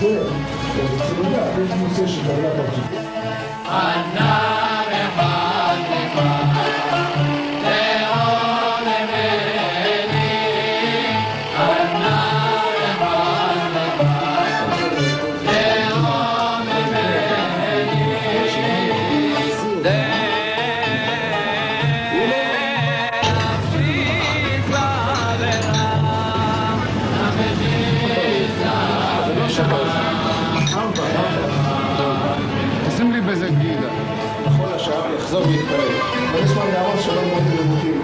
זה, צריכים לדעת, יש נושא של קבלת פרצופים. תשים לי בזה גלידה. בכל השעה יחזור ויתפרק. אבל יש מה להראות שלא מאוד נמוכים.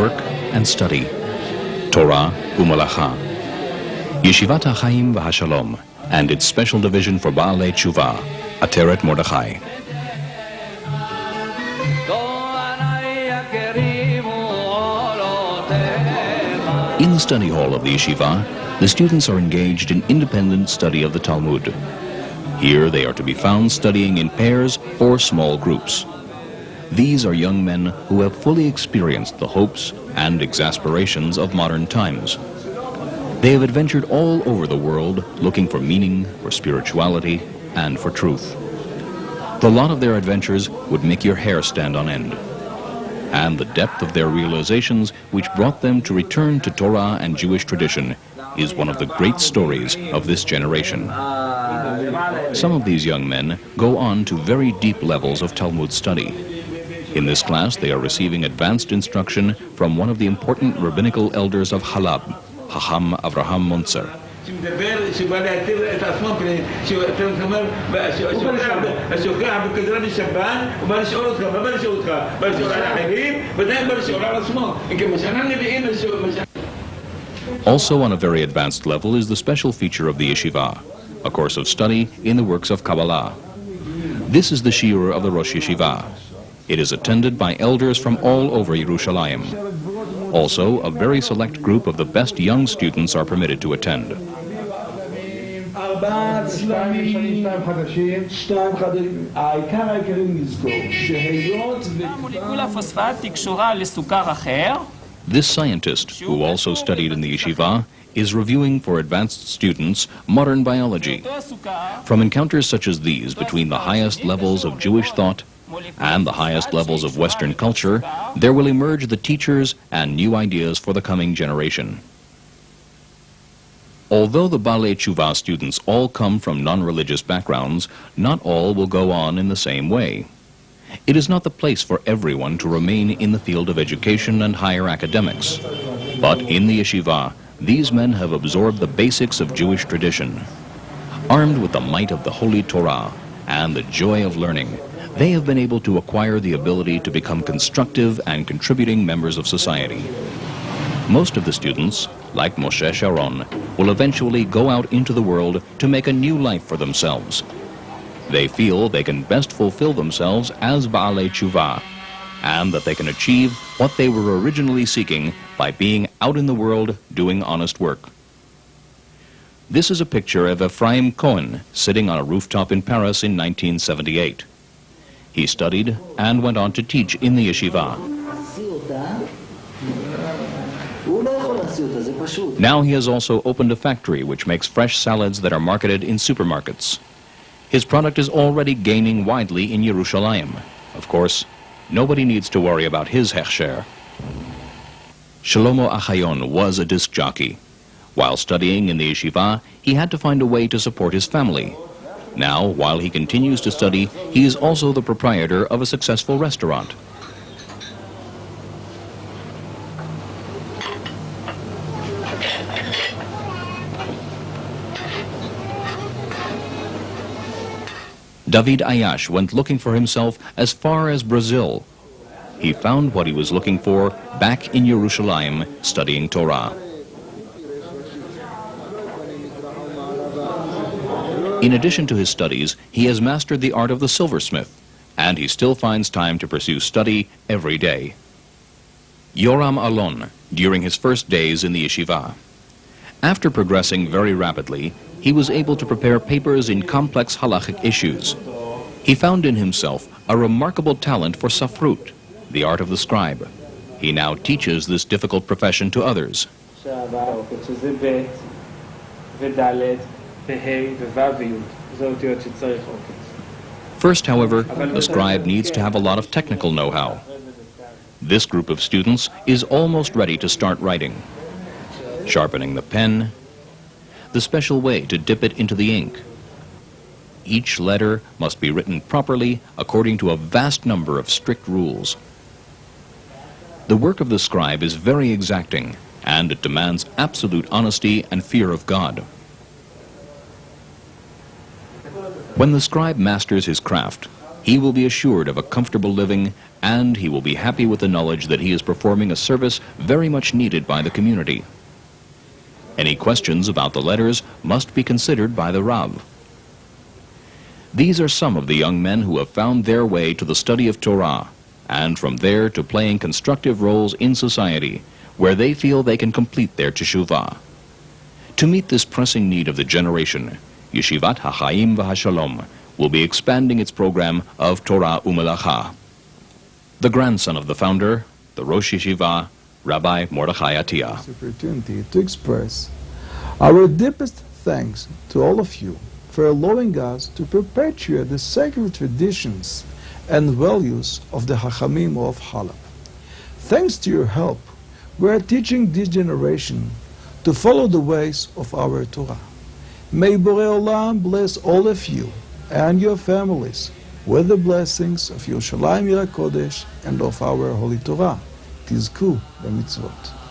Work and study. Torah umalacha. Yeshivat HaChaim v'Hashalom and its special division for Baalei Tshuva, Ateret Mordechai. In the study hall of the yeshiva, the students are engaged in independent study of the Talmud. Here they are to be found studying in pairs or small groups. These are young men who have fully experienced the hopes and exasperations of modern times. They have adventured all over the world looking for meaning, for spirituality, and for truth. The lot of their adventures would make your hair stand on end. And the depth of their realizations which brought them to return to Torah and Jewish tradition is one of the great stories of this generation. Some of these young men go on to very deep levels of Talmud study. In this class, they are receiving advanced instruction from one of the important rabbinical elders of Halab, Hacham Avraham Munzer. Also on a very advanced level is the special feature of the Yeshiva, a course of study in the works of Kabbalah. This is the shiur of the Rosh Yeshiva. It is attended by elders from all over Yerushalayim. Also, a very select group of the best young students are permitted to attend. This scientist, who also studied in the yeshiva, is reviewing for advanced students modern biology. From encounters such as these between the highest levels of Jewish thought and the highest levels of Western culture, there will emerge the teachers and new ideas for the coming generation. Although the Baalei Tshuva students all come from non-religious backgrounds, not all will go on in the same way. It is not the place for everyone to remain in the field of education and higher academics. But in the yeshiva, these men have absorbed the basics of Jewish tradition. Armed with the might of the Holy Torah and the joy of learning, they have been able to acquire the ability to become constructive and contributing members of society. Most of the students, like Moshe Sharon, will eventually go out into the world to make a new life for themselves. They feel they can best fulfill themselves as Baalei Tshuva, and that they can achieve what they were originally seeking by being out in the world doing honest work. This is a picture of Ephraim Cohen sitting on a rooftop in Paris in 1978. He studied and went on to teach in the yeshiva. Now he has also opened a factory which makes fresh salads that are marketed in supermarkets. His product is already gaining widely in Yerushalayim. Of course, nobody needs to worry about his hechsher. Shlomo Achayon was a disc jockey. While studying in the yeshiva, he had to find a way to support his family. Now, while he continues to study, he is also the proprietor of a successful restaurant. David Ayash went looking for himself as far as Brazil. He found what he was looking for back in Yerushalayim, studying Torah. In addition to his studies, he has mastered the art of the silversmith, and he still finds time to pursue study every day. Yoram Alon during his first days in the yeshiva. After progressing very rapidly, he was able to prepare papers in complex halachic issues. He found in himself a remarkable talent for safrut, the art of the scribe. He now teaches this difficult profession to others. First, however, the scribe needs to have a lot of technical know-how. This group of students is almost ready to start writing. Sharpening the pen, the special way to dip it into the ink. Each letter must be written properly according to a vast number of strict rules. The work of the scribe is very exacting, and it demands absolute honesty and fear of God. When the scribe masters his craft, he will be assured of a comfortable living, and he will be happy with the knowledge that he is performing a service very much needed by the community. Any questions about the letters must be considered by the Rav. These are some of the young men who have found their way to the study of Torah, and from there to playing constructive roles in society, where they feel they can complete their teshuvah. To meet this pressing need of the generation, Yeshivat HaChaim VaHaShalom will be expanding its program of Torah Umelacha. The grandson of the founder, the Rosh Yeshiva, Rabbi Mordechai Atiyah. This opportunity to express our deepest thanks to all of you for allowing us to perpetuate the sacred traditions and values of the Hachamim of Halab. Thanks to your help, we are teaching this generation to follow the ways of our Torah. May Borei Olam bless all of you and your families with the blessings of Yerushalayim Yir HaKodesh and of our Holy Torah. Tizku b'mitzvot.